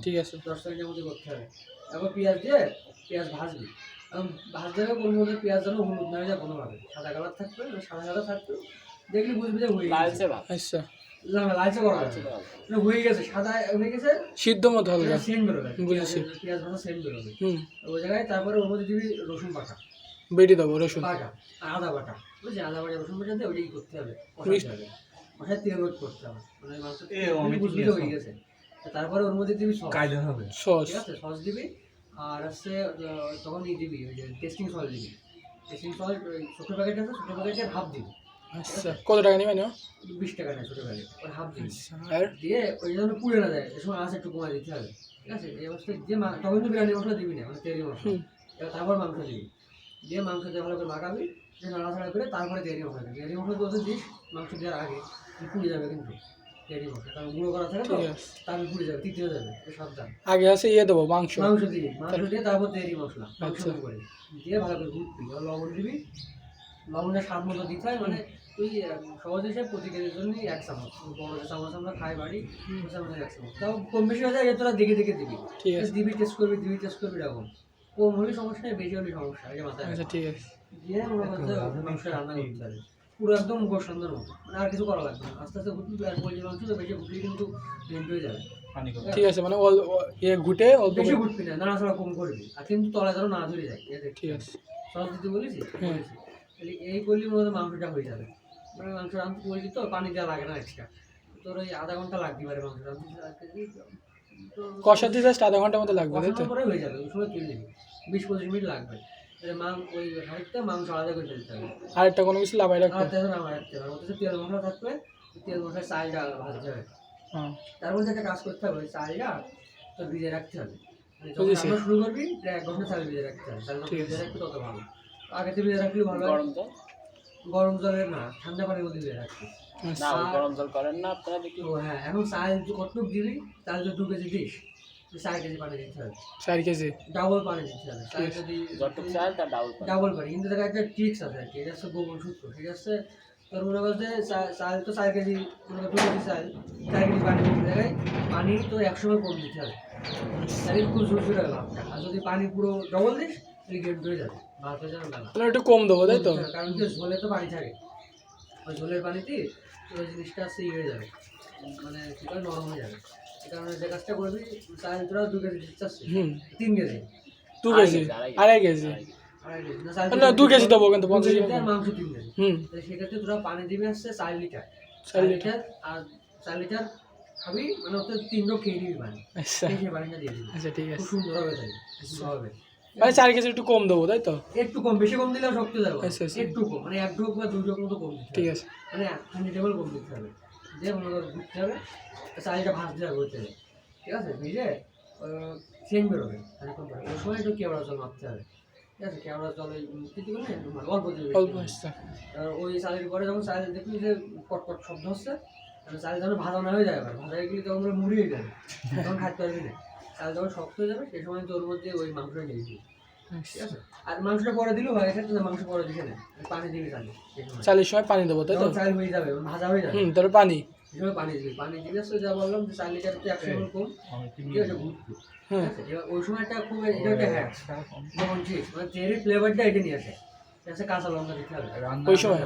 ঠিক আছে 10 সেকেন্ডের মধ্যে করতে হবে। তারপর পেঁয়াজ দিয়ে পেঁয়াজ ভাজবি। এবং ভাজতে হবে কোন মধ্যে পেঁয়াজ যেন হলুদ না হয়ে যায় কোনোভাবে, সাদা কালার থাকবে, সাদা সাদা থাকবে, দেখলি বুঝবি যে হয়ে গেছে। আচ্ছা না না, লালচে করা যাবে না, হয়ে গেছে, সাদা হয়ে গেছে, সিদ্ধ মতো হালকা সেন্ট বেরোবে, বুঝেছি পেঁয়াজ ভাজা সেন্ট বেরোবে। হুম ওই জায়গায় তারপরে ওর মধ্যে দিবি রসুন বাটা, বেটে দেবো রসুন বাটা আর আদা বাটা, বুঝলি, আদা বাটা রসুন বাটা দিয়ে ওইটাই করতে হবে, কষাতে হবে, কষায় তেল রোধ করতে হবে, মানে মাংস বুঝবি যে হয়ে গেছে। তারপরে ওর মধ্যে দিবি সস, সস ঠিক আছে, সস দিবি। আর হচ্ছে তখন ই দিবি ওই যে টেস্টিং সল্ট দিবি, টেস্টিং সল্ট ছোটো প্যাকেট আছে, ছোটো প্যাকেটের হাফ দিবি। আচ্ছা কত টাকা নেবেন 20 টাকা নেয় ছোটো প্যাকেট, ওর হাফ দিবি। আর দিয়ে ওই জন্য পুড়ে না যায়, এ সময় আঁচ একটু কমায় দিতে হবে, ঠিক আছে। এই অবস্থায় যে তখন তো বিরিয়ানি মশলা দিবি না, মানে তেরি মশলা, এবার তারপর মাংস দিবি, দিয়ে মাংস দিয়ে ভালো করে মাখাবি, দিয়ে নাড়াচাড়া করে তারপরে তেরি মশলা দিবি। তেরি মশলা তো দিস মাংস দেওয়ার আগে, পুড়ে যাবে কিন্তু তেরি মশলা, কারণ গুঁড়ো করা থাকে তো, তারপর পুড়ে যাবে, তিতে যাবে, সাবধান। আগে আছে ইয়ে দেবো মাংস মাংস দিবি, মাংস দিয়ে তারপর তেরি মশলা মাংস করে দিয়ে ভালো করে ঘুরবি, লবণ দিবি, লবণের স্বাদ মতো দিতে হয়, মানে তুই সহজ হিসেবে প্রতি কেজির জন্যই 1 চামচ, বড় যে চামচ আমরা খাই বাড়ি ওই চামচের 1 চামচ, তাও কম বেশি হয়ে যায়, তোরা দেখে দেখে দিবি, ঠিক আছে দিবি টেস্ট করবি, দিবি টেস্ট করবি, এরকম কম হলে সমস্যা নেই, বেশি হলে সমস্যা, আগে মাথায় আচ্ছা ঠিক আছে দিয়ে মনে করছে মাংস রান্না করতে হবে পুরো একদম গোসন্দের মতো, মানে আর কিছু করা লাগবে না, আস্তে আস্তে ঘুটবি, আর পোলট্রির মাংস তো বেশি ঘুটলে কিন্তু ভেন্ট হয়ে যাবে, ঠিক আছে মানে ইয়ে ঘুটে অল্প বেশি ঘুটবি না, নাড়াচাড়া কম করবি, আর কিন্তু তলায় যেন না ধরে যায়, ঠিক আছে সস দিতে বলেছি, হ্যাঁ তাহলে এই করলে মনে হয় মাংসটা হয়ে যাবে, মানে মাংস রাঁধতে বলছি তো পানি দেওয়া লাগে না এক্সট্রা, তোর ওই আধা ঘন্টা লাগতে পারে মাংস রাঁধতে, তো কষাতে জাস্ট আধা ঘন্টার মতো লাগবে তাই তো কষানোর পরে হয়ে যাবে, ওই সময় তুলে নিবি, 20-25 মিনিট লাগবে, তাহলে ওই হাঁড়িতে মাংস আলাদা করে ফেলতে হবে, আরেকটা কোনো কিছু লাগাই রাখবো আর তেল নামায় রাখতে হবে, ওতে তেল মশলা থাকবে, তেল মশলার চালটা ভাজতে হবে, হ্যাঁ তার মধ্যে একটা কাজ করতে হবে, ওই চালটা তো ভিজে রাখতে হবে, মানে যখন বুঝেছি। রান্না শুরু করবি প্রায় 1 ঘন্টা চাল ভিজে রাখতে হবে, চাল যত ভিজে রাখবি তত ভালো, আগে থেকে ভিজে রাখলে ভালো হয়, গরম জলের না, ঠান্ডা পানির মধ্যে ভিজে রাখবি, আচ্ছা গরম জল করেন না আপনারা দেখি? ও হ্যাঁ, এখন চাল কতটুকু দিবি, চাল যদি 2 কেজি দিস 4 কেজি পানি দিতে হবে, 4 কেজি ডাবল পানি দিতে হবে, চাল যদি যতটুক চাল তার ডাবল পানি, কিন্তু দেখা একটা ট্রিক্স আছে আর কি, এটা হচ্ছে গোপন সূত্র, ঠিক আছে। তোর মনে কর যে চাল তো 4 কেজি, মনে কর 2 কেজি চাল, 4 কেজি পানি দিতে জায়গায় পানি তো 100 কম দিতে হবে, তাহলে খুব ঝুরঝুরে হবে ভাবটা, আর যদি পানি পুরো ডবল দিস তাহলে গেট হয়ে যাবে, ভাত হয়ে যাবে মেলা, তাহলে একটু কম দেবো তাই তো কারণ কি ঝোলে তো পানি থাকে, ওই ঝোলের পানিতে ওই জিনিসটা আস্তে হয়ে যাবে, মানে কি করে নরম হয়ে যাবে, এই কারণে যে কাজটা করবি, চাল তোরা 2 কেজি দিতে চাচ্ছিস, 3 কেজি 2 কেজি 2.5 কেজি না 2 কেজি দেবো কিন্তু 50 আর মাংস 3 কেজি, হুম সেক্ষেত্রে তোরা পানি দিবি হচ্ছে 4 লিটার, 4 লিটার আর 4 লিটার খাবি, মানে ওতে 3 লোক খেয়ে নিবি পানি, আচ্ছা সেই পানিটা দিয়ে দিবি, আচ্ছা ঠিক খুব আছে সুন্দর হবে, তাই হবে, মানে 4 কেজি একটু কম দেবো তাই তো একটু কম, বেশি কম দিলেও শক্ত যাবে, আচ্ছা, আচ্ছা। একটু কম, মানে 1 ঢোক বা 2 ঢোক মতো কম দিতে ঠিক হবে, আছে মানে 100 টেবিল কম দিতে হবে, দিয়ে মনে করে ঘুরতে হবে, চালটা ভাজতে হবে হতে, ঠিক আছে, ভিজে সেন্ট বেরোবে, খানিক্ষণ পরে ওই সময় একটু কেওড়া জল মারতে হবে, ঠিক আছে, কেওড়া জলে কিছু করে অল্প দিবি, অল্প আচ্ছা ওই চালের পরে যখন চাল দেখবি যে কটকট শব্দ হচ্ছে, চাল যখন ভাজা না হয়ে যায়, আবার ভাজা হয়ে গেলে তখন মুড়ি হয়ে যাবে, তখন খাইতে পারবি না, চাল যখন শক্ত হয়ে যাবে সেই সময় তোর মধ্যে ওই মাংসটা নিয়ে দিবি, ঠিক আছে, আর মাংসটা পরে দিলেও হয়, এক্ষেত্রে মাংস পরে দিকে না, পানি দিবি চালে, চালের সময় পানি দেবো তাই তো চাল হয়ে যাবে, ভাজা হয়ে যাবে, তারপর পানি এই সময় পানি দিবি, পানি দিবি আসলে যা বললাম যে 4 লিটার তো 100 ml কম, ঠিক আছে, ঘুরবি, ঠিক আছে, এবার ওই সময়টা খুব এটা একটা হ্যাক, যেমন ঠিক মানে তেরি ফ্লেভারটা এটা নিয়ে আসে, ঠিক আছে, কাঁচা লঙ্কা দিতে হবে ওই সময়